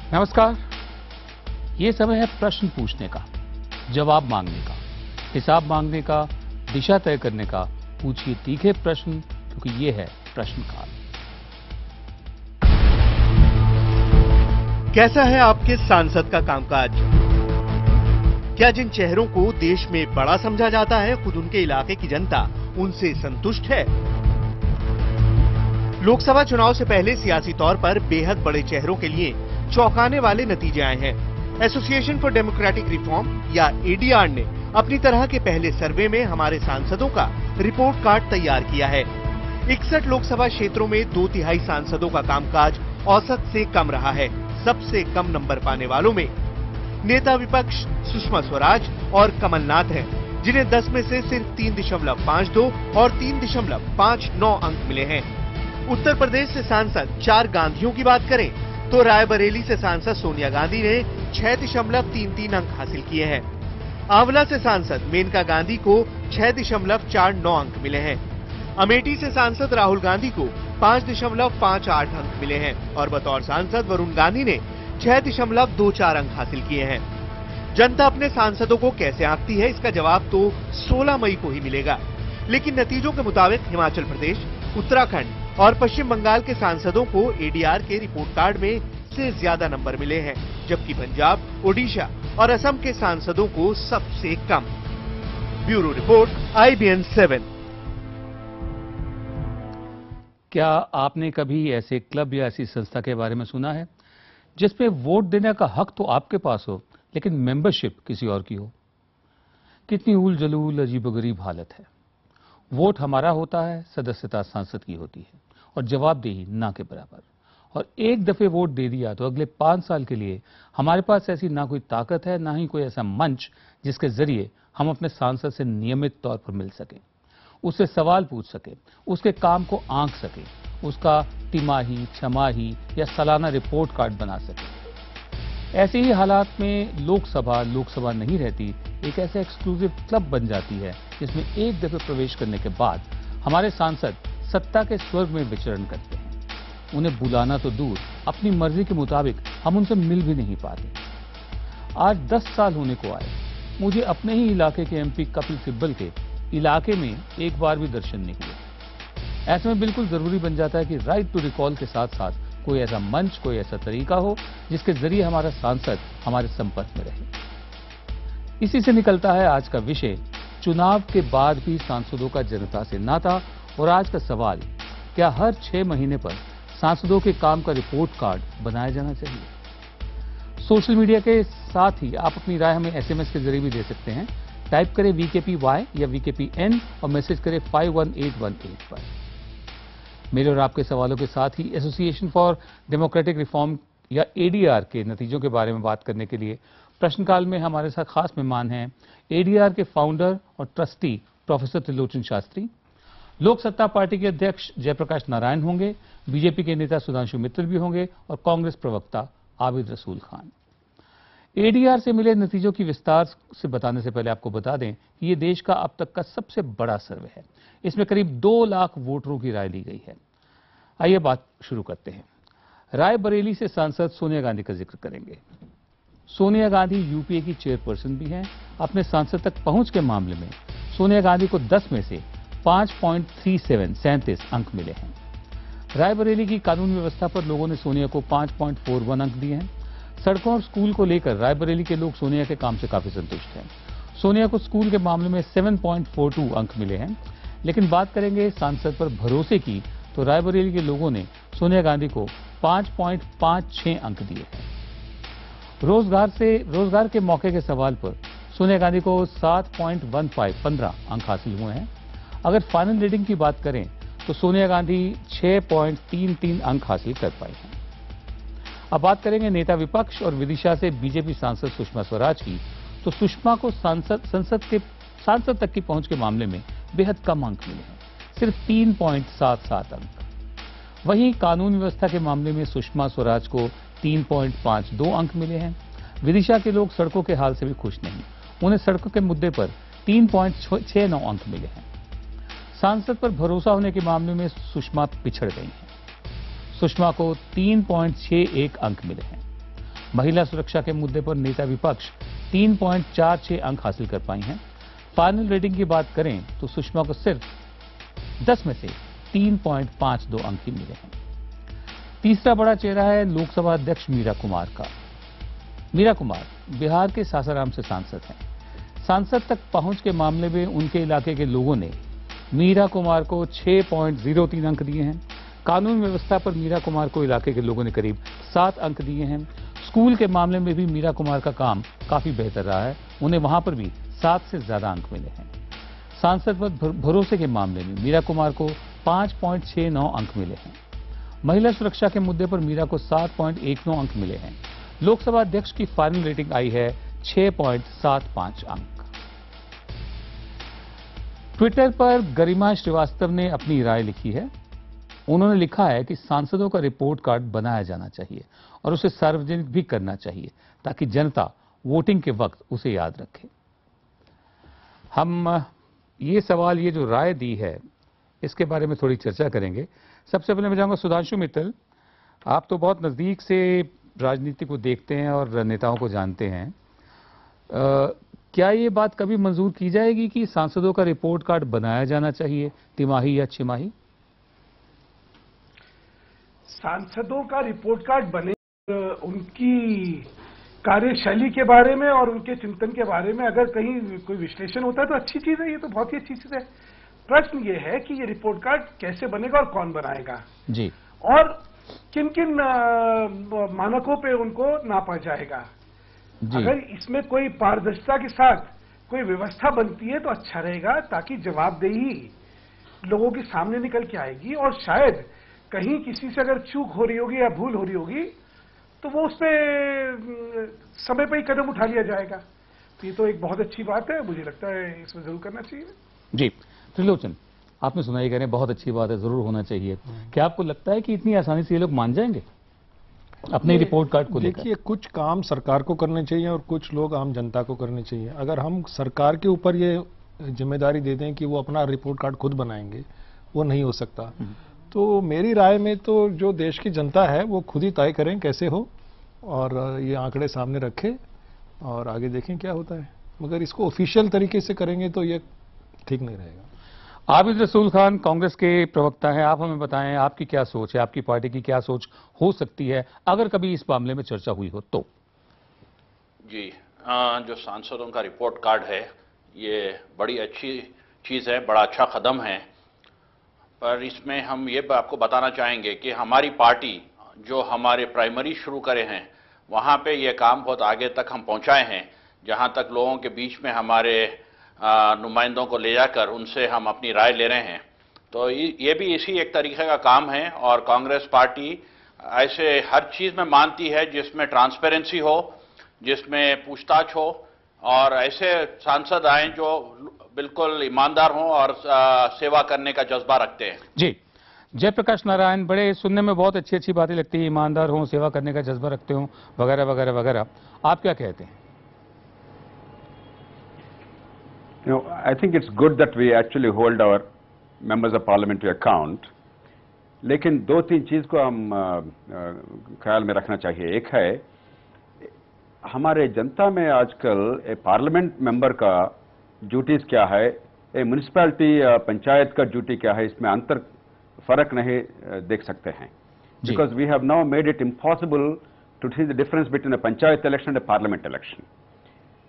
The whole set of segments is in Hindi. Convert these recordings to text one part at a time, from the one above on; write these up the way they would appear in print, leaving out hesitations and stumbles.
नमस्कार। ये समय है प्रश्न पूछने का, जवाब मांगने का, हिसाब मांगने का, दिशा तय करने का। पूछिए तीखे प्रश्न, क्योंकि ये है प्रश्नकाल। कैसा है आपके सांसद का कामकाज? क्या जिन चेहरों को देश में बड़ा समझा जाता है, खुद उनके इलाके की जनता उनसे संतुष्ट है? लोकसभा चुनाव से पहले सियासी तौर पर बेहद बड़े चेहरों के लिए चौंकाने वाले नतीजे आए हैं। एसोसिएशन फॉर डेमोक्रेटिक रिफॉर्म या एडीआर ने अपनी तरह के पहले सर्वे में हमारे सांसदों का रिपोर्ट कार्ड तैयार किया है। 61 लोकसभा क्षेत्रों में 2/3 सांसदों का कामकाज औसत से कम रहा है। सबसे कम नंबर पाने वालों में नेता विपक्ष सुषमा स्वराज और कमलनाथ हैं, जिन्हें 10 में से सिर्फ 3.52 और 3.59 अंक मिले हैं। उत्तर प्रदेश से सांसद 4 गांधियों की बात करें तो रायबरेली से सांसद सोनिया गांधी ने 6.33 अंक हासिल किए हैं। आंवला से सांसद मेनका गांधी को 6.49 अंक मिले हैं। अमेठी से सांसद राहुल गांधी को 5.58 अंक मिले हैं और बतौर सांसद वरुण गांधी ने 6.24 अंक हासिल किए हैं। जनता अपने सांसदों को कैसे आंकती है, इसका जवाब तो 16 मई को ही मिलेगा। लेकिन नतीजों के मुताबिक हिमाचल प्रदेश, उत्तराखंड और पश्चिम बंगाल के सांसदों को एडीआर के रिपोर्ट कार्ड में से ज्यादा नंबर मिले हैं, जबकि पंजाब, ओडिशा और असम के सांसदों को सबसे कम। Bureau report, IBN 7। क्या आपने कभी ऐसे क्लब या ऐसी संस्था के बारे में सुना है जिसमें वोट देने का हक तो आपके पास हो, लेकिन मेंबरशिप किसी और की हो? कितनी उल जलूल अजीबोगरीब हालत है। वोट हमारा होता है, सदस्यता सांसद की होती है और जवाबदेही ना के बराबर। और एक दफे वोट दे दिया तो अगले 5 साल के लिए हमारे पास ऐसी ना कोई ताकत है, ना ही कोई ऐसा मंच जिसके जरिए हम अपने सांसद से नियमित तौर पर मिल सकें, उससे सवाल पूछ सकें, उसके काम को आंक सकें, उसका तिमाही, छमाही या सालाना रिपोर्ट कार्ड बना सकें। ऐसे ही हालात में लोकसभा नहीं रहती, एक ऐसा एक्सक्लूसिव क्लब बन जाती है जिसमें एक दफे प्रवेश करने के बाद हमारे सांसद सत्ता के स्वर्ग में विचरण करते हैं। उन्हें बुलाना तो दूर, अपनी मर्जी के मुताबिक हम उनसे मिल भी नहीं पाते। आज 10 साल होने को आए, मुझे अपने ही इलाके के MP कपिल सिब्बल के इलाके में एक बार भी दर्शन नहीं हुए। ऐसे में बिल्कुल जरूरी बन जाता है कि राइट टू रिकॉल के साथ साथ कोई ऐसा मंच, कोई ऐसा तरीका हो जिसके जरिए हमारा सांसद हमारे संपर्क में रहे। इसी से निकलता है आज का विषय, चुनाव के बाद भी सांसदों का जनता से नाता। और आज का सवाल, क्या हर 6 महीने पर सांसदों के काम का रिपोर्ट कार्ड बनाया जाना चाहिए? सोशल मीडिया के साथ ही आप अपनी राय हमें SMS के जरिए भी दे सकते हैं। टाइप करें VKPY या VKPN और मैसेज करें 51818 पर। मेरे और आपके सवालों के साथ ही एसोसिएशन फॉर डेमोक्रेटिक रिफॉर्म या ADR के नतीजों के बारे में बात करने के लिए प्रश्नकाल में हमारे साथ खास मेहमान हैं ADR के फाउंडर और ट्रस्टी प्रोफेसर त्रिलोचन शास्त्री, लोक सत्ता पार्टी के अध्यक्ष जयप्रकाश नारायण होंगे, बीजेपी के नेता सुधांशु मित्तल भी होंगे और कांग्रेस प्रवक्ता आबिद रसूल खान। ADR से मिले नतीजों की विस्तार से बताने से पहले आपको बता दें कि ये देश का अब तक का सबसे बड़ा सर्वे है। इसमें करीब 2 लाख वोटरों की राय ली गई है। आइए बात शुरू करते हैं। रायबरेली से सांसद सोनिया गांधी का जिक्र करेंगे। सोनिया गांधी UPA की चेयरपर्सन भी हैं। अपने सांसद तक पहुंच के मामले में सोनिया गांधी को 10 में से 5.37 अंक मिले हैं। रायबरेली की कानून व्यवस्था पर लोगों ने सोनिया को 5.41 अंक दिए हैं। सड़कों और स्कूल को लेकर रायबरेली के लोग सोनिया के काम से काफी संतुष्ट हैं। सोनिया को स्कूल के मामले में 7.42 अंक मिले हैं। लेकिन बात करेंगे सांसद पर भरोसे की, तो रायबरेली के लोगों ने सोनिया गांधी को 5.56 अंक दिए हैं। रोजगार के मौके के सवाल पर सोनिया गांधी को 7.15 अंक हासिल हुए हैं। अगर फाइनल रेटिंग की बात करें तो सोनिया गांधी 6.33 अंक हासिल कर पाई हैं। अब बात करेंगे नेता विपक्ष और विदिशा से बीजेपी सांसद सुषमा स्वराज की, तो सुषमा को सांसद तक की पहुंच के मामले में बेहद कम अंक मिले हैं, सिर्फ 3.77 अंक। वहीं कानून व्यवस्था के मामले में सुषमा स्वराज को 3.52 अंक मिले हैं। विदिशा के लोग सड़कों के हाल से भी खुश नहीं, उन्हें सड़कों के मुद्दे पर 3.69 अंक मिले हैं। सांसद पर भरोसा होने के मामले में सुषमा पिछड़ गई हैं। सुषमा को 3.61 अंक मिले हैं। महिला सुरक्षा के मुद्दे पर नेता विपक्ष 3.46 अंक हासिल कर पाई हैं। फाइनल रेटिंग की बात करें तो सुषमा को सिर्फ 10 में से 3.52 अंक ही मिले हैं। तीसरा बड़ा चेहरा है लोकसभा अध्यक्ष मीरा कुमार का। मीरा कुमार बिहार के सासाराम से सांसद हैं। सांसद तक पहुंच के मामले में उनके इलाके के लोगों ने मीरा कुमार को 6.03 अंक दिए हैं। कानून व्यवस्था पर मीरा कुमार को इलाके के लोगों ने करीब 7 अंक दिए हैं। स्कूल के मामले में भी मीरा कुमार का काम काफी बेहतर रहा है, उन्हें वहां पर भी 7 से ज्यादा अंक मिले हैं। सांसद पर भरोसे के मामले में मीरा कुमार को 5.69 अंक मिले हैं। महिला सुरक्षा के मुद्दे पर मीरा को 7.19 अंक मिले हैं। लोकसभा अध्यक्ष की फाइनल रेटिंग आई है 6.75 अंक। ट्विटर पर गरिमा श्रीवास्तव ने अपनी राय लिखी है। उन्होंने लिखा है कि सांसदों का रिपोर्ट कार्ड बनाया जाना चाहिए और उसे सार्वजनिक भी करना चाहिए ताकि जनता वोटिंग के वक्त उसे याद रखे। हम ये सवाल, ये जो राय दी है, इसके बारे में थोड़ी चर्चा करेंगे। सबसे पहले मैं चाहूंगा सुधांशु मित्तल, आप तो बहुत नजदीक से राजनीति को देखते हैं और नेताओं को जानते हैं। क्या ये बात कभी मंजूर की जाएगी कि सांसदों का रिपोर्ट कार्ड बनाया जाना चाहिए, तिमाही या छिमाही? सांसदों का रिपोर्ट कार्ड बने, उनकी कार्यशैली के बारे में और उनके चिंतन के बारे में अगर कहीं कोई विश्लेषण होता है तो अच्छी चीज है, ये तो बहुत ही अच्छी चीज है। प्रश्न ये है कि ये रिपोर्ट कार्ड कैसे बनेगा और कौन बनाएगा जी, और किन किन मानकों पे उनको नापा जाएगा जी। अगर इसमें कोई पारदर्शिता के साथ कोई व्यवस्था बनती है तो अच्छा रहेगा, ताकि जवाबदेही लोगों के सामने निकल के आएगी और शायद कहीं किसी से अगर चूक हो रही होगी या भूल हो रही होगी तो वो उस पर समय पर ही कदम उठा लिया जाएगा। तो ये तो एक बहुत अच्छी बात है, मुझे लगता है इसमें जरूर करना चाहिए जी। त्रिलोचन, आपने सुना ही, कह रहे हैं बहुत अच्छी बात है, जरूर होना चाहिए। क्या आपको लगता है कि इतनी आसानी से ये लोग मान जाएंगे अपने रिपोर्ट कार्ड को लेकर? देखिए, कुछ काम सरकार को करने चाहिए और कुछ लोग आम जनता को करने चाहिए। अगर हम सरकार के ऊपर ये जिम्मेदारी दे दें कि वो अपना रिपोर्ट कार्ड खुद बनाएंगे, वो नहीं हो सकता। तो मेरी राय में तो जो देश की जनता है वो खुद ही तय करें कैसे हो, और ये आंकड़े सामने रखें और आगे देखें क्या होता है। मगर इसको ऑफिशियल तरीके से करेंगे तो ये ठीक नहीं रहेगा। आबिद रसूल खान कांग्रेस के प्रवक्ता हैं, आप हमें बताएं आपकी क्या सोच है, आपकी पार्टी की क्या सोच हो सकती है अगर कभी इस मामले में चर्चा हुई हो तो? जी, जो सांसदों का रिपोर्ट कार्ड है ये बड़ी अच्छी चीज़ है, बड़ा अच्छा कदम है। पर इसमें हम ये आपको बताना चाहेंगे कि हमारी पार्टी जो हमारे प्राइमरी शुरू करे हैं वहाँ पे ये काम बहुत आगे तक हम पहुँचाए हैं, जहाँ तक लोगों के बीच में हमारे नुमाइंदों को ले जाकर उनसे हम अपनी राय ले रहे हैं। तो ये भी इसी एक तरीके का काम है और कांग्रेस पार्टी ऐसे हर चीज़ में मानती है जिसमें ट्रांसपेरेंसी हो, जिसमें पूछताछ हो और ऐसे सांसद आए जो बिल्कुल ईमानदार हों और सेवा करने का जज्बा रखते हैं। जी, जयप्रकाश नारायण, बड़े सुनने में बहुत अच्छी अच्छी बातें लगती है, ईमानदार हों, सेवा करने का जज्बा रखते हों, वगैरह वगैरह वगैरह, आप क्या कहते हैं? You know, I think it's good that we actually hold our members of parliament to account. लेकिन दो तीन चीज को हम ख्याल में रखना चाहिए। एक है, हमारे जनता में आजकल पार्लियामेंट मेंबर का ड्यूटीज क्या है, म्युनिसिपैलिटी पंचायत का ड्यूटी क्या है, इसमें अंतर फर्क नहीं देख सकते हैं। Because we have now made it impossible to see the difference between a panchayat election and parliament election.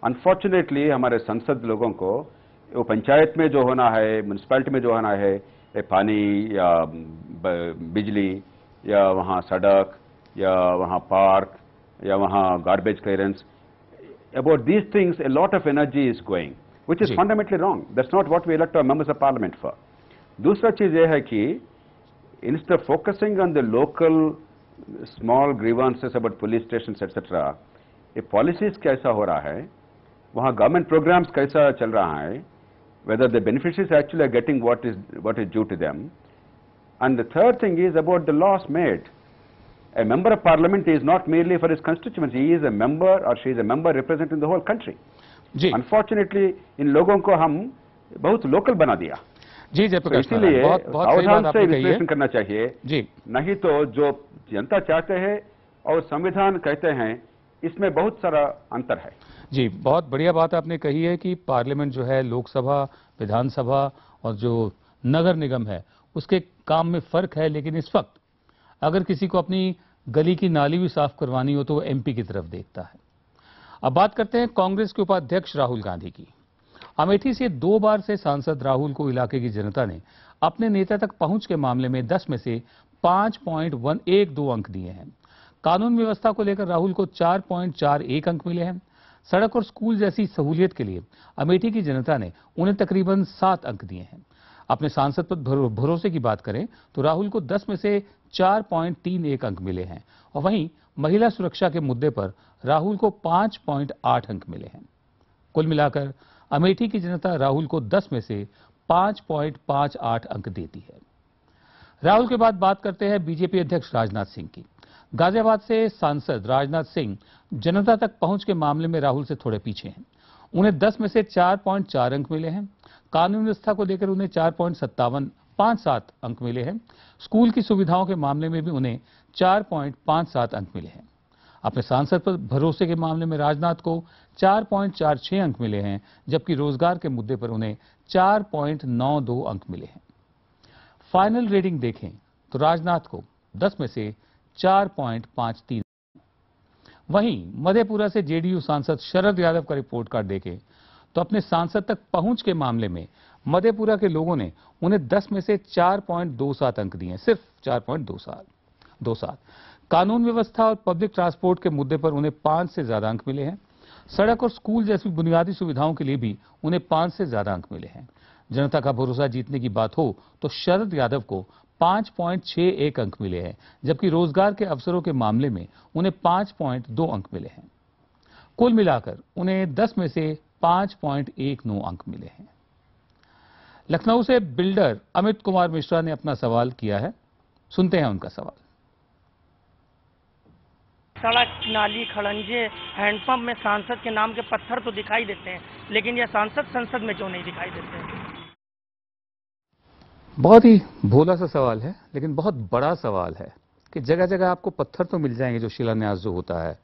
Unfortunately हमारे संसद लोगों को वो पंचायत में जो होना है, म्युनिसिपैलिटी में जो होना है, पानी या बिजली या वहाँ सड़क या वहाँ पार्क या वहाँ garbage clearance, about these things a lot of energy is going, which is fundamentally wrong. That's not what we elect our members of parliament for. दूसरा चीज ये है कि instead of focusing on the local small grievances about police stations etc., ये policies कैसा हो रहा है, वहाँ government programs कैसा चल रहा है, whether the beneficiaries actually are getting what is due to them, and the third thing is about the laws made. A member of parliament is not merely for his constituency, he is a member or she is a member representing the whole country. Ji, unfortunately इन लोगों को हम बहुत लोकल बना दिया। जी जयप्रकाश, इसीलिए सावधान से विश्लेषण करना चाहिए। जी, नहीं तो जो जनता चाहते हैं और संविधान कहते हैं इसमें बहुत सारा अंतर है। जी, बहुत बढ़िया बात आपने कही है कि पार्लियामेंट जो है, लोकसभा, विधानसभा और जो नगर निगम है, उसके काम में फर्क है। लेकिन इस वक्त अगर किसी को अपनी गली की नाली भी साफ करवानी हो तो वो एमपी की तरफ देखता है। अब बात करते हैं कांग्रेस के उपाध्यक्ष राहुल गांधी की। अमेठी से 2 बार से सांसद राहुल को इलाके की जनता ने अपने नेता तक पहुंच के मामले में 10 में से 5.112 अंक दिए हैं। कानून व्यवस्था को लेकर राहुल को 4.41 अंक मिले हैं। सड़क और स्कूल जैसी सहूलियत के लिए अमेठी की जनता ने उन्हें तकरीबन 7 अंक दिए हैं। अपने सांसद पर भरोसे की बात करें तो राहुल को 10 में से 4.31 अंक मिले हैं और वहीं महिला सुरक्षा के मुद्दे पर राहुल को 5.8 अंक मिले हैं। कुल मिलाकर अमेठी की जनता राहुल को 10 में से 5.58 अंक देती है। राहुल के बाद बात करते हैं बीजेपी अध्यक्ष राजनाथ सिंह की। गाजियाबाद से सांसद राजनाथ सिंह जनता तक पहुंच के मामले में राहुल से थोड़े पीछे हैं। उन्हें 10 में से 4.4 अंक मिले हैं। कानून व्यवस्था को लेकर उन्हें 4.57 अंक मिले हैं। स्कूल की सुविधाओं के मामले में भी उन्हें 4.57 अंक मिले हैं। अपने सांसद पर भरोसे के मामले में राजनाथ को 4.46 अंक मिले हैं, जबकि रोजगार के मुद्दे पर उन्हें 4.92 अंक मिले हैं। फाइनल रेटिंग देखें तो राजनाथ को 10 में से 4.53। वहीं मधेपुरा से जेडीयू सांसद शरद यादव का रिपोर्ट कार्ड देखें तो अपने सांसद तक पहुंच के मामले में मधेपुरा के लोगों ने उन्हें 10 में से 4.27 अंक दिए हैं, सिर्फ 4.27। कानून व्यवस्था और पब्लिक ट्रांसपोर्ट के मुद्दे पर उन्हें 5 से ज्यादा अंक मिले हैं। सड़क और स्कूल जैसी बुनियादी सुविधाओं के लिए भी उन्हें 5 से ज्यादा अंक मिले हैं। जनता का भरोसा जीतने की बात हो तो शरद यादव को 5.61 अंक मिले हैं, जबकि रोजगार के अवसरों के मामले में उन्हें 5.2 अंक मिले हैं। कुल मिलाकर उन्हें 10 में से 5.19 अंक मिले हैं। लखनऊ से बिल्डर अमित कुमार मिश्रा ने अपना सवाल किया है, सुनते हैं उनका सवाल। सड़क, नाली, खड़ंजे, हैंडपंप में सांसद के नाम के पत्थर तो दिखाई देते हैं, लेकिन यह सांसद संसद में क्यों नहीं दिखाई देते? बहुत ही भोला सा सवाल है, लेकिन बहुत बड़ा सवाल है कि जगह जगह आपको पत्थर तो मिल जाएंगे जो शिलान्यास जो होता है,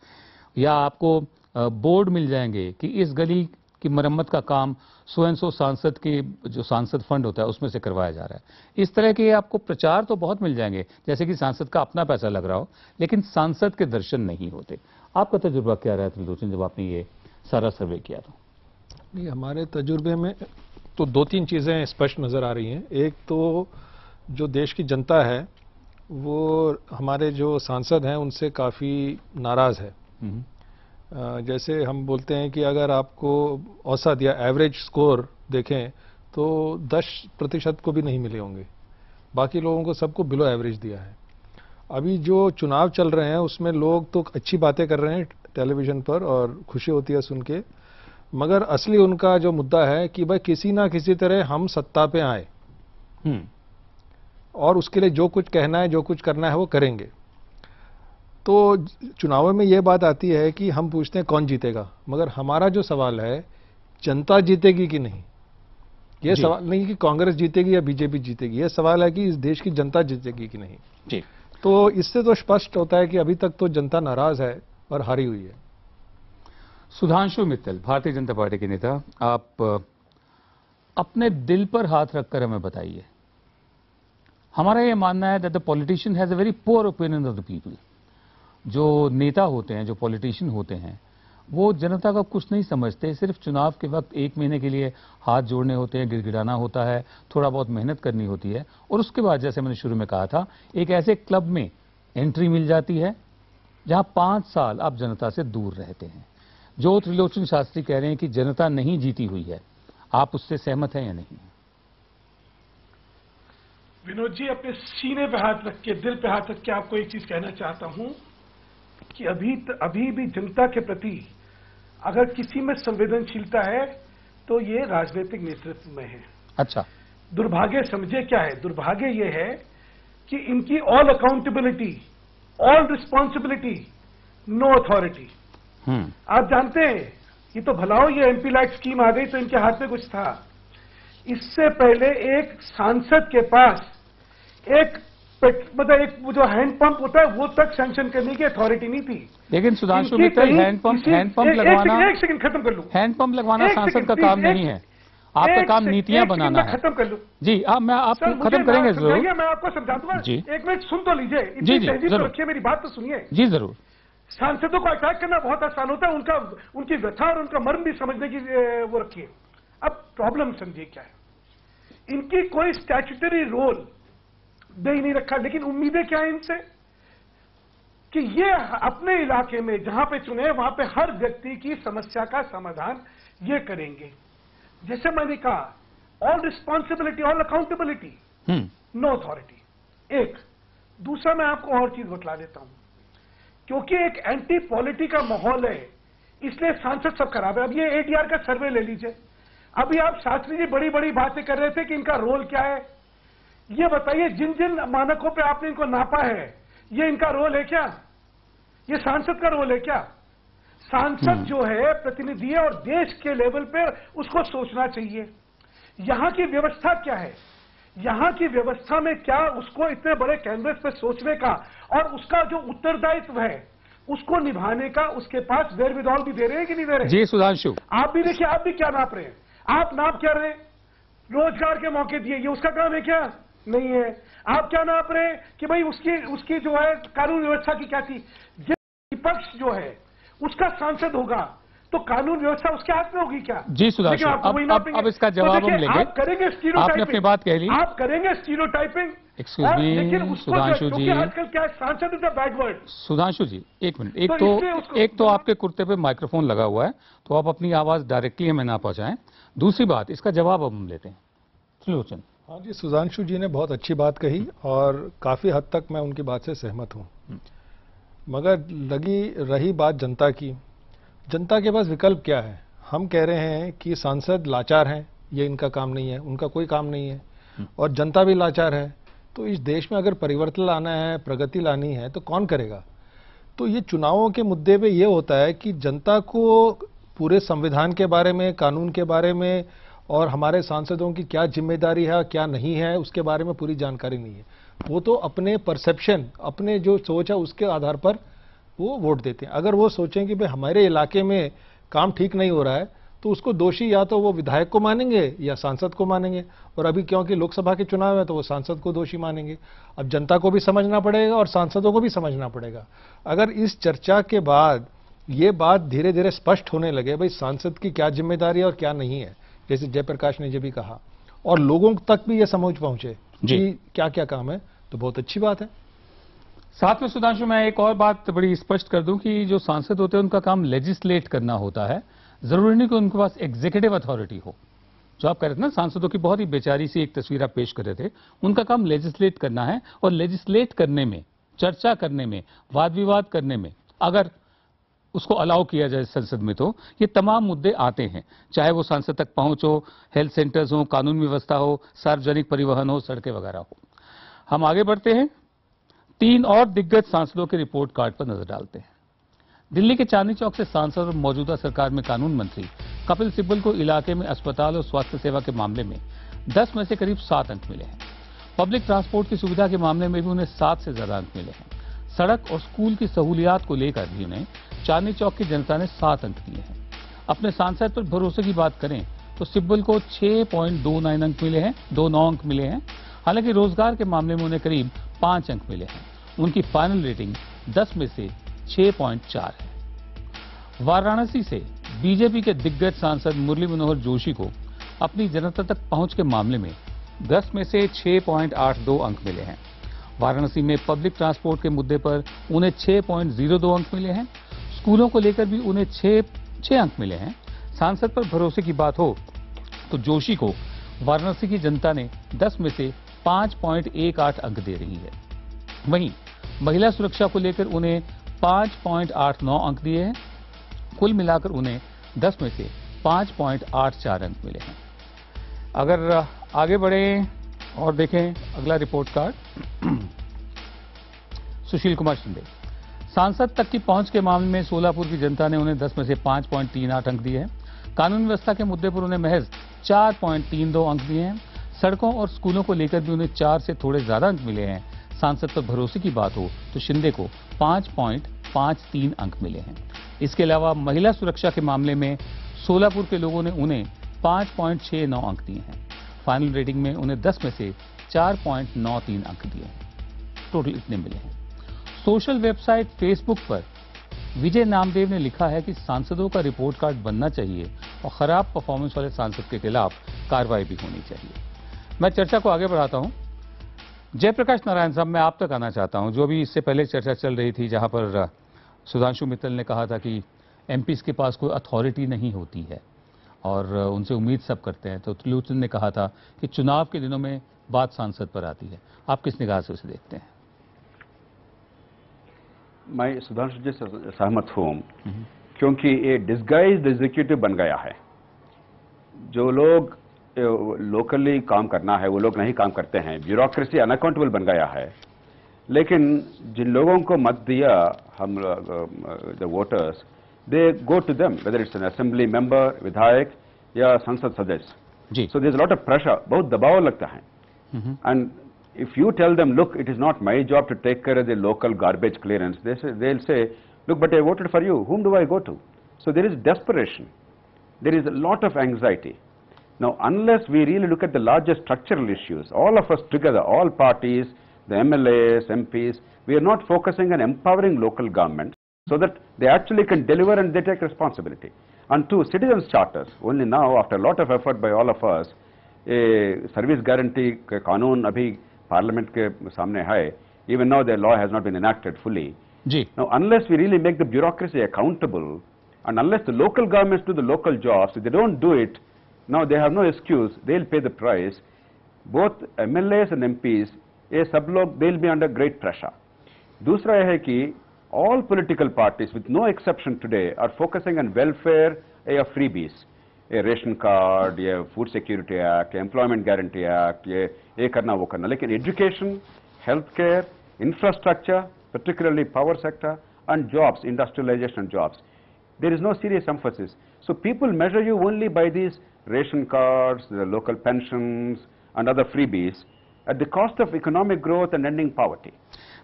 या आपको बोर्ड मिल जाएंगे कि इस गली की मरम्मत का काम स्वयं सो सांसद के जो सांसद फंड होता है उसमें से करवाया जा रहा है। इस तरह के आपको प्रचार तो बहुत मिल जाएंगे, जैसे कि सांसद का अपना पैसा लग रहा हो, लेकिन सांसद के दर्शन नहीं होते। आपका तजुर्बा क्या रहा त्रिलोचन जब आपने ये सारा सर्वे किया था? नहीं, हमारे तजुर्बे में तो 2-3 चीज़ें स्पष्ट नज़र आ रही हैं। एक तो जो देश की जनता है वो हमारे जो सांसद हैं उनसे काफ़ी नाराज़ है। जैसे हम बोलते हैं कि अगर आपको औसत या एवरेज स्कोर देखें तो 10% को भी नहीं मिले होंगे, बाकी लोगों को सबको बिलो एवरेज दिया है। अभी जो चुनाव चल रहे हैं उसमें लोग तो अच्छी बातें कर रहे हैं टेलीविज़न पर और खुशी होती है सुन के, मगर असली उनका जो मुद्दा है कि भाई किसी ना किसी तरह हम सत्ता पे आए और उसके लिए जो कुछ कहना है, जो कुछ करना है वो करेंगे। तो चुनावों में ये बात आती है कि हम पूछते हैं कौन जीतेगा, मगर हमारा जो सवाल है जनता जीतेगी कि नहीं। ये सवाल नहीं कि कांग्रेस जीतेगी या बीजेपी जीतेगी, ये सवाल है कि इस देश की जनता जीतेगी कि नहीं जी। तो इससे तो स्पष्ट होता है कि अभी तक तो जनता नाराज है और हारी हुई है। सुधांशु मित्तल, भारतीय जनता पार्टी के नेता, आप अपने दिल पर हाथ रखकर हमें बताइए। हमारा यह मानना है that the politician has a very poor opinion of the people. जो नेता होते हैं, जो पॉलिटिशियन होते हैं, वो जनता का कुछ नहीं समझते। सिर्फ चुनाव के वक्त 1 महीने के लिए हाथ जोड़ने होते हैं, गिड़गिड़ाना होता है, थोड़ा बहुत मेहनत करनी होती है और उसके बाद जैसे मैंने शुरू में कहा था, एक ऐसे क्लब में एंट्री मिल जाती है जहां 5 साल आप जनता से दूर रहते हैं। जो त्रिलोचन शास्त्री कह रहे हैं कि जनता नहीं जीती हुई है, आप उससे सहमत हैं या नहीं? विनोद जी, अपने सीने पे हाथ रख के, दिल पे हाथ रख के आपको एक चीज कहना चाहता हूं कि अभी भी जनता के प्रति अगर किसी में संवेदनशीलता है तो ये राजनीतिक नेतृत्व में है। अच्छा, दुर्भाग्य समझे क्या है? दुर्भाग्य ये है कि इनकी all accountability, all responsibility, no authority. आप जानते हैं, ये तो भलाओ ये एमपी लाइट स्कीम आ गई तो इनके हाथ में कुछ था। इससे पहले एक सांसद के पास एक मतलब एक वो जो हैंडपंप होता है वो तक सैंक्शन करने की अथॉरिटी नहीं थी। लेकिन सुधांशु इनकी मित्तल, कहीं हैंडपंप एक लगवाना, एक सेकंड खत्म कर लूं। हैंडपंप लगवाना एक सांसद सेकंड, का प्लीज, काम नहीं है। आपका काम नीतियां बनाना है। खत्म कर लूं जी, अब मैं आप सर, मुझे खत्म करेंगे ना जरूर। समझाइए, मैं आपको समझा दूंगा। जी। एक मिनट सुन तो लीजिए, जी, इतनी जी, तहजीब तो जरूर। रखिए, मेरी बात तो सुनिए। जी जरूर। सांसदों को अटैक करना बहुत आसान होता है, उनकी व्यथा और उनका मर्म भी समझने की वो रखिए। अब प्रॉब्लम समझिए क्या है, इनकी कोई स्टैट्यूटरी रोल दे ही नहीं रखा, लेकिन उम्मीदें क्या है इनसे कि ये अपने इलाके में जहां पे चुने वहां पे हर व्यक्ति की समस्या का समाधान ये करेंगे। जैसे मैंने कहा, all responsibility, all accountability, no authority. एक दूसरा मैं आपको और चीज बतला देता हूं, क्योंकि एक एंटी पॉलिटी का माहौल है इसलिए सांसद सब खराब है। अब ये एडीआर का सर्वे ले लीजिए, अभी आप शास्त्री जी बड़ी बड़ी बातें कर रहे थे कि इनका रोल क्या है। ये बताइए, जिन जिन मानकों पे आपने इनको नापा है, ये इनका रोल है क्या? ये सांसद का रोल है क्या? सांसद जो है प्रतिनिधि है और देश के लेवल पे उसको सोचना चाहिए। यहां की व्यवस्था क्या है, यहां की व्यवस्था में क्या उसको इतने बड़े कैनवस पे सोचने का और उसका जो उत्तरदायित्व है उसको निभाने का उसके पास वेरविदौल भी दे रहे हैं कि नहीं दे रहे? जी सुधांशु, आप भी देखिए, आप भी क्या नाप रहे हैं? आप नाप क्या रहे हैं? रोजगार के मौके दिए, ये उसका काम है क्या? नहीं है। आप क्या नाप रहे हैं कि भाई उसकी जो है कानून व्यवस्था की क्या थी? जिस विपक्ष जो है उसका सांसद होगा तो कानून व्यवस्था उसके हाथ में होगी क्या? जी सुधांशु, अब इसका जवाब हम लेंगे। आप करेंगे आपने अपनी बात कह ली, आप करेंगे stereotyping. Excuse me Sudhanshu ji, आजकल क्या सांसद is a bad word. Sudhanshu ji एक मिनट, एक तो आपके कुर्ते पे माइक्रोफोन लगा हुआ है तो आप अपनी आवाज डायरेक्टली हमें ना पहुंचाएं। दूसरी बात, इसका जवाब अब हम लेते हैं। सुलोचन। हाँ जी, सुधांशु जी ने बहुत अच्छी बात कही और काफी हद तक मैं उनकी बात से सहमत हूँ, मगर रही बात जनता की, जनता के पास विकल्प क्या है? हम कह रहे हैं कि सांसद लाचार हैं, ये इनका काम नहीं है, उनका कोई काम नहीं है, और जनता भी लाचार है। तो इस देश में अगर परिवर्तन लाना है, प्रगति लानी है, तो कौन करेगा? तो ये चुनावों के मुद्दे पे ये होता है कि जनता को पूरे संविधान के बारे में, कानून के बारे में और हमारे सांसदों की क्या जिम्मेदारी है क्या नहीं है उसके बारे में पूरी जानकारी नहीं है। वो तो अपने परसेप्शन, अपने जो सोच है उसके आधार पर वो वोट देते हैं। अगर वो सोचें कि भाई हमारे इलाके में काम ठीक नहीं हो रहा है तो उसको दोषी या तो वो विधायक को मानेंगे या सांसद को मानेंगे, और अभी क्योंकि लोकसभा के चुनाव है तो वो सांसद को दोषी मानेंगे। अब जनता को भी समझना पड़ेगा और सांसदों को भी समझना पड़ेगा। अगर इस चर्चा के बाद ये बात धीरे धीरे स्पष्ट होने लगे भाई सांसद की क्या जिम्मेदारी है और क्या नहीं है, जैसे जयप्रकाश ने जो भी कहा, और लोगों तक भी ये समझ पहुंचे कि क्या क्या काम है, तो बहुत अच्छी बात है। साथ में सुधांशु मैं एक और बात बड़ी स्पष्ट कर दूं कि जो सांसद होते हैं उनका काम लेजिस्लेट करना होता है, जरूरी नहीं कि उनके पास एग्जीक्यूटिव अथॉरिटी हो। जो आप कह रहे थे ना, सांसदों की बहुत ही बेचारी सी एक तस्वीर आप पेश कर रहे थे, उनका काम लेजिस्लेट करना है, और लेजिस्लेट करने में, चर्चा करने में, वाद विवाद करने में अगर उसको अलाउ किया जाए संसद में तो ये तमाम मुद्दे आते हैं, चाहे वो सांसद तक पहुंच हो, हेल्थ सेंटर्स हो, कानून व्यवस्था हो, सार्वजनिक परिवहन हो, सड़कें वगैरह हो। हम आगे बढ़ते हैं, 3 और दिग्गज सांसदों के रिपोर्ट कार्ड पर नजर डालते हैं। दिल्ली के चांदनी चौक से सांसद और मौजूदा सरकार में कानून मंत्री कपिल सिब्बल को इलाके में अस्पताल और स्वास्थ्य सेवा के मामले में 10 में से करीब 7 अंक मिले हैं। पब्लिक ट्रांसपोर्ट की सुविधा के मामले में भी उन्हें 7 से ज्यादा अंक मिले हैं। सड़क और स्कूल की सहूलियात को लेकर भी उन्हें चांदनी चौक की जनता ने 7 अंक दिए हैं। अपने सांसद पर भरोसे की बात करें तो सिब्बल को 6.29 अंक मिले हैं, 29 अंक मिले हैं। हालांकि रोजगार के मामले में उन्हें करीब 5 अंक मिले हैं। उनकी फाइनल रेटिंग 10 में से 6.4 है। वाराणसी से बीजेपी के दिग्गज सांसद मुरली मनोहर जोशी को अपनी जनता तक पहुंच के मामले में 10 में से 6.82 अंक मिले हैं। वाराणसी में पब्लिक ट्रांसपोर्ट के मुद्दे पर उन्हें 6.02 अंक मिले हैं। स्कूलों को लेकर भी उन्हें 6 अंक मिले हैं। सांसद पर भरोसे की बात हो तो जोशी को वाराणसी की जनता ने 10 में से 5.18 अंक दे रही है। वहीं महिला सुरक्षा को लेकर उन्हें 5.89 अंक दिए हैं। कुल मिलाकर उन्हें 10 में से 5.84 अंक मिले हैं। अगर आगे बढ़े और देखें अगला रिपोर्ट कार्ड, सुशील कुमार शिंदे सांसद तक की पहुंच के मामले में सोलापुर की जनता ने उन्हें 10 में से 5.38 अंक दिए हैं। कानून व्यवस्था के मुद्दे पर उन्हें महज 4.32 अंक दिए हैं। सड़कों और स्कूलों को लेकर भी उन्हें 4 से थोड़े ज्यादा अंक मिले हैं। सांसद पर भरोसे की बात हो तो शिंदे को 5.53 अंक मिले हैं। इसके अलावा महिला सुरक्षा के मामले में सोलापुर के लोगों ने उन्हें 5.69 अंक दिए हैं। फाइनल रेटिंग में उन्हें 10 में से 4.93 अंक दिए हैं। टोटल इतने मिले हैं। सोशल वेबसाइट फेसबुक पर विजय नामदेव ने लिखा है कि सांसदों का रिपोर्ट कार्ड बनना चाहिए और खराब परफॉर्मेंस वाले सांसद के खिलाफ कार्रवाई भी होनी चाहिए। मैं चर्चा को आगे बढ़ाता हूं। जयप्रकाश नारायण साहब, मैं आप तक आना चाहता हूं। जो भी इससे पहले चर्चा चल रही थी, जहां पर सुधांशु मित्तल ने कहा था कि एमपीज के पास कोई अथॉरिटी नहीं होती है और उनसे उम्मीद सब करते हैं, तो त्रिलोचन ने कहा था कि चुनाव के दिनों में बात सांसद पर आती है। आप किस निगाह से उसे देखते हैं? मैं सुधांशु जी से सहमत हूं, क्योंकि ये डिस्गाइज्ड एग्जीक्यूटिव बन गया है। जो लोग लोकली काम करना है वो लोग नहीं काम करते हैं। ब्यूरोक्रेसी अनअकाउंटेबल बन गया है। लेकिन जिन लोगों को मत दिया हम the voters, they go to them, whether it's an assembly member, विधायक या संसद सदस्य। So there is lot of pressure, बहुत दबाव लगता है। And if you tell them, look, it is not my job to take care of the local garbage clearance, they'll say, look, but I voted for you, whom do I go to? So there is desperation, there is a lot of anxiety. Now, unless we really look at the larger structural issues, all of us together, all parties, the MLAs, MPs, we are not focusing on empowering local government so that they actually can deliver and they take responsibility. And two, citizens charters, only now, after a lot of effort by all of us, a service guarantee कानून अभी पार्लियामेंट के सामने है। Even now the law has not been enacted fully. Now, unless we really make the bureaucracy accountable, and unless the local governments do the local jobs, if they don't do it, now they have no excuse. They'll pay the price. Both MLAs and MPs, ये सब लोग, they'll be under great pressure. दूसरा यह है कि all political parties, with no exception today, are focusing on welfare या freebies. ये रेशन कार्ड, ये food security act, employment guarantee act, ये करना वो करना। लेकिन education, health care, infrastructure, particularly power sector, and jobs, industrialization jobs, there is no serious emphasis. So people measure you only by these ration cards, the local pensions and other freebies at the cost of economic growth and ending poverty.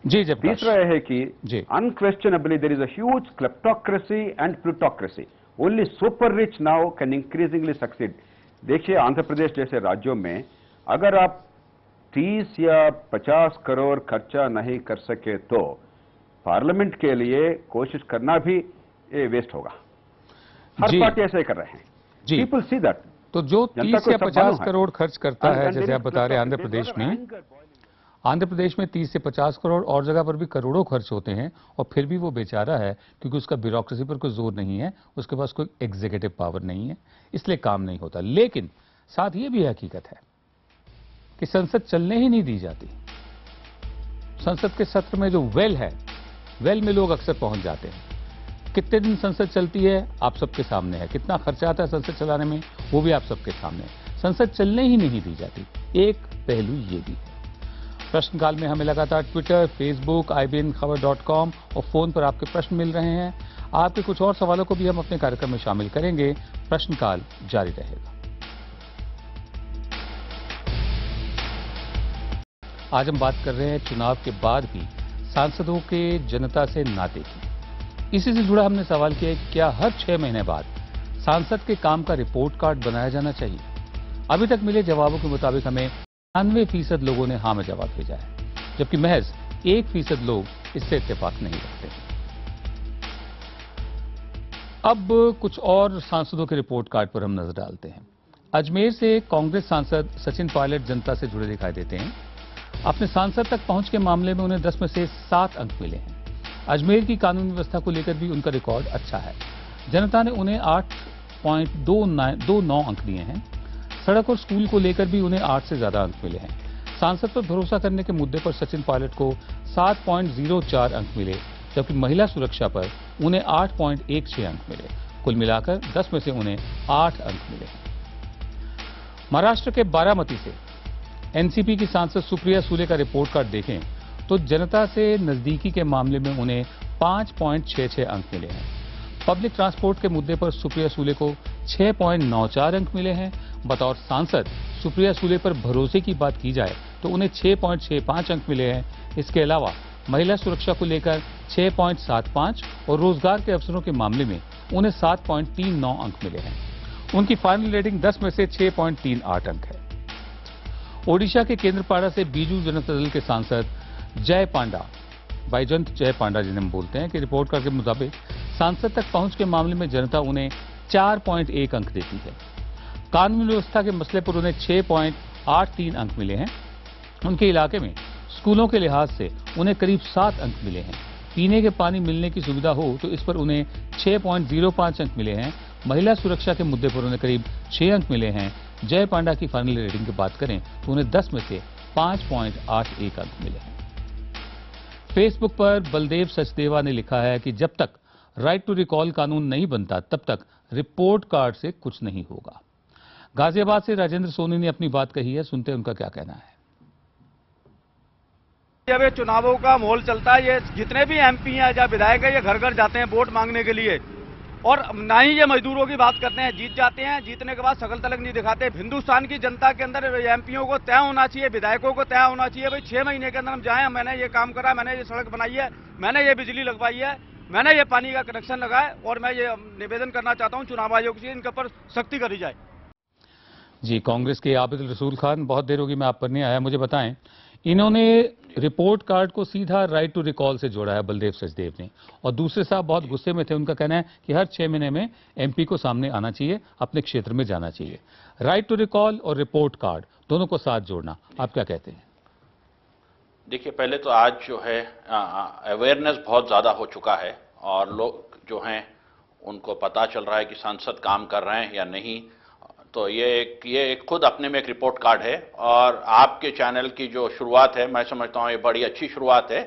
तीसरा यह है कि unquestionably there is a huge kleptocracy and plutocracy. Only super rich now can increasingly succeed. देखिए, आंध्र प्रदेश जैसे राज्यों में अगर आप 30 या 50 करोड़ खर्चा नहीं कर सके तो पार्लियामेंट के लिए कोशिश करना भी वेस्ट होगा। हर पार्टी ऐसे कर रहे हैं। People see that. तो जो 30 या 50 करोड़ खर्च करता है, जैसे आप बता रहे हैं, आंध्र प्रदेश में 30 से 50 करोड़, और जगह पर भी करोड़ों खर्च होते हैं, और फिर भी वो बेचारा है क्योंकि उसका ब्यूरोक्रेसी पर कोई जोर नहीं है, उसके पास कोई एग्जीक्यूटिव पावर नहीं है, इसलिए काम नहीं होता। लेकिन साथ ये भी हकीकत है कि संसद चलने ही नहीं दी जाती। संसद के सत्र में जो वेल है, वेल में लोग अक्सर पहुंच जाते हैं। कितने दिन संसद चलती है आप सबके सामने है, कितना खर्चा आता है संसद चलाने में वो भी आप सबके सामने है। संसद चलने ही नहीं दी जाती। एक पहलू ये भी है। प्रश्नकाल में हमें लगातार ट्विटर, फेसबुक, IBNखबर.com और फोन पर आपके प्रश्न मिल रहे हैं। आपके कुछ और सवालों को भी हम अपने कार्यक्रम में शामिल करेंगे। प्रश्नकाल जारी रहेगा। आज हम बात कर रहे हैं चुनाव के बाद भी सांसदों के जनता से नाते की। इसी से जुड़ा हमने सवाल किया है, क्या हर 6 महीने बाद सांसद के काम का रिपोर्ट कार्ड बनाया जाना चाहिए? अभी तक मिले जवाबों के मुताबिक हमें 99% लोगों ने हाँ में जवाब भेजा है, जबकि महज 1% लोग इससे इत्तेफाक नहीं रखते। अब कुछ और सांसदों के रिपोर्ट कार्ड पर हम नजर डालते हैं। अजमेर से कांग्रेस सांसद सचिन पायलट जनता से जुड़े दिखाई देते हैं। अपने सांसद तक पहुंच के मामले में उन्हें 10 में से 7 अंक मिले हैं। अजमेर की कानून व्यवस्था को लेकर भी उनका रिकॉर्ड अच्छा है। जनता ने उन्हें 8.29 अंक दिए हैं। सड़क और स्कूल को लेकर भी उन्हें 8 से ज्यादा अंक मिले हैं। सांसद पर भरोसा करने के मुद्दे पर सचिन पायलट को 7.04 अंक मिले, जबकि महिला सुरक्षा पर उन्हें 8.16 अंक मिले। कुल मिलाकर 10 में से उन्हें 8 अंक मिले। महाराष्ट्र के बारामती से एनसीपी की सांसद सुप्रिया सूले का रिपोर्ट कार्ड देखें तो जनता से नजदीकी के मामले में उन्हें 5.66 अंक मिले हैं। पब्लिक ट्रांसपोर्ट के मुद्दे पर सुप्रिया सूले को 6.94 अंक मिले हैं। बतौर सांसद सुप्रिया सूले पर भरोसे की बात की जाए तो उन्हें 6.65 अंक मिले हैं। इसके अलावा महिला सुरक्षा को लेकर 6.75 और रोजगार के अवसरों के मामले में उन्हें 7.39 अंक मिले हैं। उनकी फाइनल रेटिंग 10 में से 6.38 अंक है। ओडिशा के केंद्रपाड़ा से बीजू जनता दल के सांसद जय पांडा, बैजंत जय पांडा जिन्हें हम बोलते हैं, कि रिपोर्ट कार्ड के मुताबिक सांसद तक पहुंच के मामले में जनता उन्हें 4.1 अंक देती है। कानून व्यवस्था के मसले पर उन्हें 6.83 अंक मिले हैं। उनके इलाके में स्कूलों के लिहाज से उन्हें करीब 7 अंक मिले हैं। पीने के पानी मिलने की सुविधा हो तो इस पर उन्हें 6.05 अंक मिले हैं। महिला सुरक्षा के मुद्दे पर उन्हें करीब 6 अंक मिले हैं। जय पांडा की फाइनल रेटिंग की बात करें तो उन्हें 10 में से 5.81 अंक मिले हैं। फेसबुक पर बलदेव सचदेवा ने लिखा है कि जब तक राइट टू रिकॉल कानून नहीं बनता तब तक रिपोर्ट कार्ड से कुछ नहीं होगा। गाजियाबाद से राजेंद्र सोनी ने अपनी बात कही है, सुनते हैं उनका क्या कहना है। जब ये चुनावों का माहौल चलता है, ये जितने भी एमपी हैं या विधायक हैं, ये घर घर जाते हैं वोट मांगने के लिए, और ना ही ये मजदूरों की बात करते हैं। जीत जाते हैं, जीतने के बाद शकल तलक नहीं दिखाते। हिंदुस्तान की जनता के अंदर एमपीओ को तय होना चाहिए, विधायकों को तय होना चाहिए, भाई 6 महीने के अंदर हम जाएं, मैंने ये काम करा, मैंने ये सड़क बनाई है, मैंने ये बिजली लगवाई है, मैंने ये पानी का कनेक्शन लगाया, और मैं ये निवेदन करना चाहता हूँ चुनाव आयोग से इनके ऊपर सख्ती करी जाए। जी, कांग्रेस के आबिद रसूल खान, बहुत देर होगी मैं आप पर नहीं आया, मुझे बताएं, इन्होंने रिपोर्ट कार्ड को सीधा राइट टू रिकॉल से जोड़ा है बलदेव सचदेव ने, और दूसरे साहब बहुत गुस्से में थे। उनका कहना है कि हर 6 महीने में एमपी को सामने आना चाहिए, अपने क्षेत्र में जाना चाहिए। राइट टू रिकॉल और रिपोर्ट कार्ड दोनों को साथ जोड़ना, आप क्या कहते हैं? देखिए, पहले तो आज जो है अवेयरनेस बहुत ज़्यादा हो चुका है और लोग जो हैं उनको पता चल रहा है कि सांसद काम कर रहे हैं या नहीं। तो ये खुद अपने में एक रिपोर्ट कार्ड है, और आपके चैनल की जो शुरुआत है, मैं समझता हूँ ये बड़ी अच्छी शुरुआत है।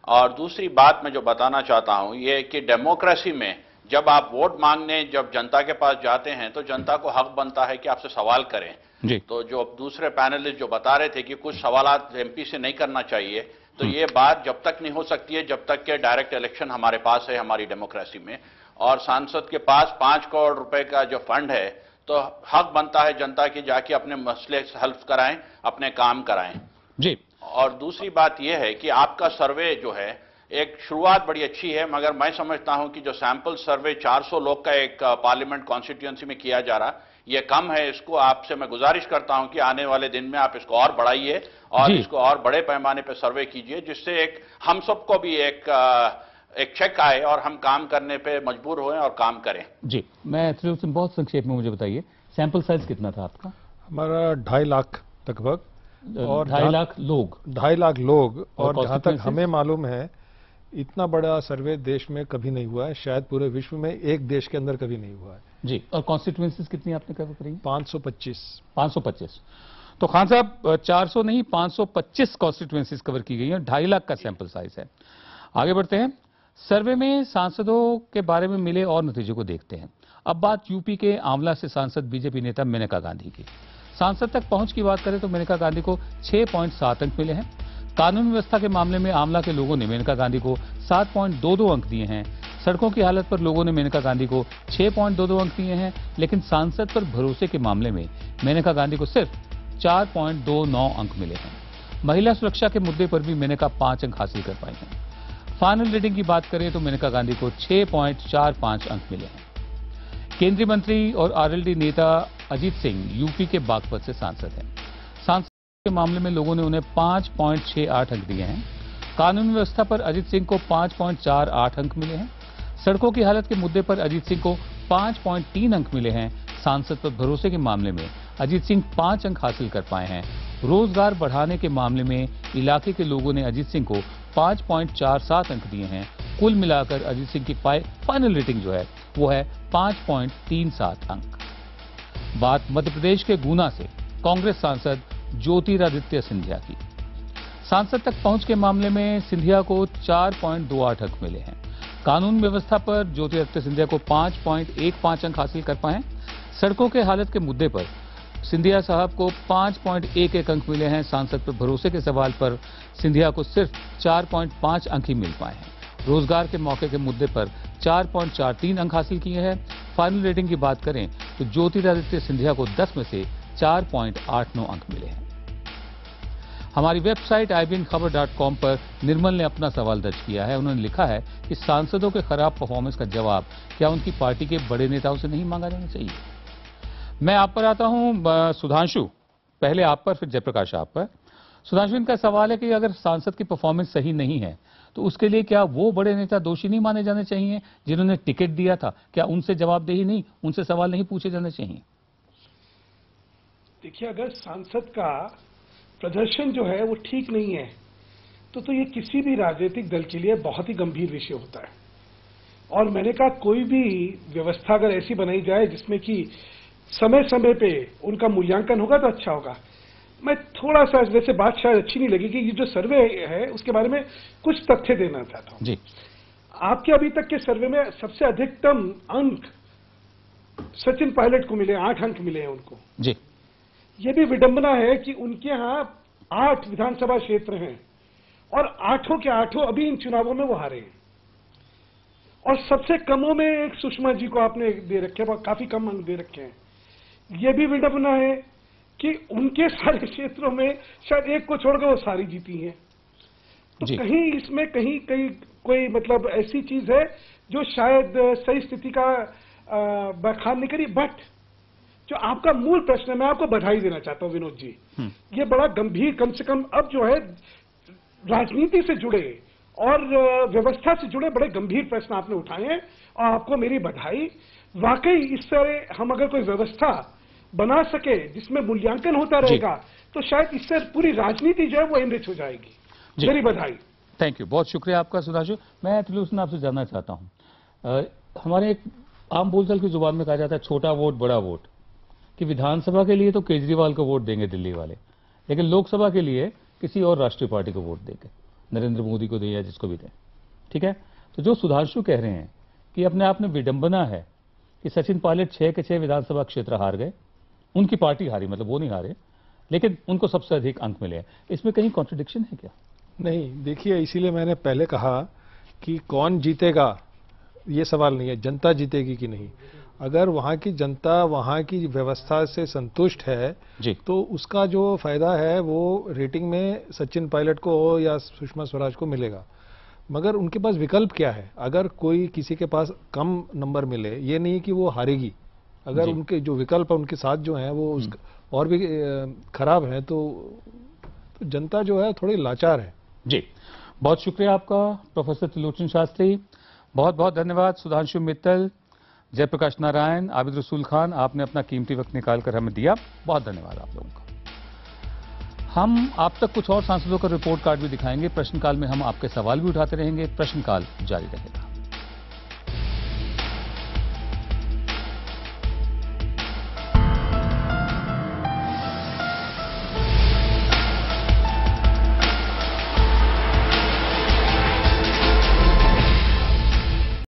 और दूसरी बात मैं जो बताना चाहता हूँ ये कि डेमोक्रेसी में जब आप वोट मांगने जब जनता के पास जाते हैं तो जनता को हक बनता है कि आपसे सवाल करें जी। तो जो दूसरे पैनलिस्ट जो बता रहे थे कि कुछ सवालात एमपी से नहीं करना चाहिए, तो ये बात जब तक नहीं हो सकती है जब तक के डायरेक्ट इलेक्शन हमारे पास है हमारी डेमोक्रेसी में, और सांसद के पास 5 करोड़ रुपए का जो फंड है, तो हक बनता है जनता की जाके अपने मसले हल कराएं, अपने काम कराएं जी। और दूसरी बात यह है कि आपका सर्वे जो है एक शुरुआत बड़ी अच्छी है, मगर मैं समझता हूं कि जो सैंपल सर्वे 400 लोग का एक पार्लियामेंट कॉन्स्टिट्यूएंसी में किया जा रहा, ये कम है। इसको आपसे मैं गुजारिश करता हूं कि आने वाले दिन में आप इसको और बढ़ाइए और इसको और बड़े पैमाने पर सर्वे कीजिए, जिससे एक हम सबको भी एक चेक आए और हम काम करने पे मजबूर हों और काम करें। जी, मैं बहुत संक्षेप में मुझे बताइए, सैंपल साइज कितना था आपका? हमारा 2.5 लाख लगभग, और 2.5 लाख लोग, 2.5 लाख लोग, और जहां तक हमें मालूम है इतना बड़ा सर्वे देश में कभी नहीं हुआ है, शायद पूरे विश्व में एक देश के अंदर कभी नहीं हुआ है जी। और कॉन्स्टिट्यूएंसीज कितनी आपने कवर करी? 525। तो खान साहब 400 नहीं 525 कॉन्स्टिट्यूएंसीज कवर की गई हैं, 2.5 लाख का सैंपल साइज है। आगे बढ़ते हैं, सर्वे में सांसदों के बारे में मिले और नतीजों को देखते हैं। अब बात यूपी के आंवला से सांसद बीजेपी नेता मेनका गांधी की। सांसद तक पहुंच की बात करें तो मेनका गांधी को 6.7 अंक मिले हैं। कानून व्यवस्था के मामले में आंवला के लोगों ने मेनका गांधी को 7.22 अंक दिए हैं। सड़कों की हालत पर लोगों ने मेनका गांधी को 6.22 अंक दिए हैं, लेकिन सांसद पर भरोसे के मामले में मेनका गांधी को सिर्फ 4.29 अंक मिले हैं। महिला सुरक्षा के मुद्दे पर भी मेनका 5 अंक हासिल कर पाई हैं। फाइनल रेटिंग की बात करें तो मेनका गांधी को 6.45 अंक मिले हैं। केंद्रीय मंत्री और आरएलडी नेता अजीत सिंह यूपी के बागपत से सांसद हैं। सांसद के मामले में लोगों ने उन्हें 5.68 अंक दिए हैं। कानून व्यवस्था पर अजीत सिंह को 5.48 अंक मिले हैं। सड़कों की हालत के मुद्दे पर अजीत सिंह को 5.3 अंक मिले हैं। सांसद पर भरोसे के मामले में अजीत सिंह 5 अंक हासिल कर पाए हैं। रोजगार बढ़ाने के मामले में इलाके के लोगों ने अजीत सिंह को 5.47 अंक दिए हैं। कुल मिलाकर अजीत सिंह की फाइनल रेटिंग जो है वो है 5.37 अंक। बात मध्य प्रदेश के गुना से कांग्रेस सांसद ज्योतिरादित्य सिंधिया की। सांसद तक पहुंच के मामले में सिंधिया को 4.28 अंक मिले हैं। कानून व्यवस्था पर ज्योतिरादित्य सिंधिया को 5.15 अंक हासिल कर पाए हैं। सड़कों के हालत के मुद्दे पर सिंधिया साहब को 5.11 अंक मिले हैं। सांसद पर भरोसे के सवाल पर सिंधिया को सिर्फ 4.5 अंक ही मिल पाए हैं। रोजगार के मौके के मुद्दे पर 4.43 अंक हासिल किए हैं। फाइनल रेटिंग की बात करें तो ज्योतिरादित्य सिंधिया को 10 में से 4.89 अंक मिले हैं। हमारी वेबसाइट IBNखबर.com पर निर्मल ने अपना सवाल दर्ज किया है। उन्होंने लिखा है कि सांसदों के खराब परफॉर्मेंस का जवाब क्या उनकी पार्टी के बड़े नेताओं से नहीं मांगा जाना चाहिए? मैं आप पर आता हूं सुधांशु, पहले आप पर फिर जयप्रकाश आप पर। सुधांशु, इनका सवाल है कि अगर सांसद की परफॉर्मेंस सही नहीं है तो उसके लिए क्या वो बड़े नेता दोषी नहीं माने जाने चाहिए जिन्होंने टिकट दिया था? क्या उनसे जवाबदेही नहीं, उनसे सवाल नहीं पूछे जाने चाहिए? देखिए, अगर सांसद का प्रदर्शन जो है वो ठीक नहीं है तो ये किसी भी राजनीतिक दल के लिए बहुत ही गंभीर विषय होता है। और मैंने कहा कोई भी व्यवस्था अगर ऐसी बनाई जाए जिसमें कि समय समय पे उनका मूल्यांकन होगा तो अच्छा होगा। मैं थोड़ा सा, वैसे बात शायद अच्छी नहीं लगेगी, ये जो सर्वे है उसके बारे में कुछ तथ्य देना चाहता हूं। जी, आपके अभी तक के सर्वे में सबसे अधिकतम अंक सचिन पायलट को मिले, 8 अंक मिले हैं उनको। जी, ये भी विडंबना है कि उनके यहाँ 8 विधानसभा क्षेत्र हैं और 8 के 8 अभी इन चुनावों में वो हारे हैं। और सबसे कमों में एक सुषमा जी को आपने दे रखे हैं, काफी कम अंक दे रखे हैं। ये भी विडंबना है कि उनके सारे क्षेत्रों में शायद एक को छोड़कर वो सारी जीती हैं। तो कहीं इसमें कहीं कोई मतलब ऐसी चीज है जो शायद सही स्थिति का बखान नहीं करी। बट जो आपका मूल प्रश्न है, मैं आपको बधाई देना चाहता हूं विनोद जी। ये बड़ा गंभीर, कम से कम अब जो है राजनीति से जुड़े और व्यवस्था से जुड़े बड़े गंभीर प्रश्न आपने उठाए हैं और आपको मेरी बधाई। वाकई इससे हम अगर कोई व्यवस्था बना सके जिसमें मूल्यांकन होता रहेगा तो शायद इससे पूरी राजनीति जो है वो एनरिच हो जाएगी। मेरी बधाई। थैंक यू, बहुत शुक्रिया आपका सुधांशु। मैं त्रिलोचन आपसे जानना चाहता हूं, हमारे एक आम बोलचाल की जुबान में कहा जाता है छोटा वोट बड़ा वोट, कि विधानसभा के लिए तो केजरीवाल को वोट देंगे दिल्ली वाले, लेकिन लोकसभा के लिए किसी और राष्ट्रीय पार्टी को वोट देंगे, नरेंद्र मोदी को दें या जिसको भी दें। ठीक है, तो जो सुधांशु कह रहे हैं कि अपने आप में विडंबना है कि सचिन पायलट 6 के 6 विधानसभा क्षेत्र हार गए, उनकी पार्टी हारी, मतलब वो नहीं हारे, लेकिन उनको सबसे अधिक अंक मिले, इसमें कहीं कॉन्ट्रडिक्शन है क्या? नहीं, देखिए, इसीलिए मैंने पहले कहा कि कौन जीतेगा ये सवाल नहीं है, जनता जीतेगी कि नहीं। अगर वहाँ की जनता वहाँ की व्यवस्था से संतुष्ट है जी, तो उसका जो फायदा है वो रेटिंग में सचिन पायलट को या सुषमा स्वराज को मिलेगा। मगर उनके पास विकल्प क्या है? अगर कोई किसी के पास कम नंबर मिले, ये नहीं कि वो हारेगी। अगर उनके जो विकल्प है उनके साथ जो है वो और भी खराब है तो जनता जो है थोड़ी लाचार है। जी, बहुत शुक्रिया आपका प्रोफेसर त्रिलोचन शास्त्री, बहुत बहुत धन्यवाद सुधांशु मित्तल, जयप्रकाश नारायण, आबिद रसूल खान, आपने अपना कीमती वक्त निकालकर हमें दिया, बहुत धन्यवाद आप लोगों का। हम आप तक कुछ और सांसदों का रिपोर्ट कार्ड भी दिखाएंगे। प्रश्नकाल में हम आपके सवाल भी उठाते रहेंगे, प्रश्नकाल जारी रहेगा।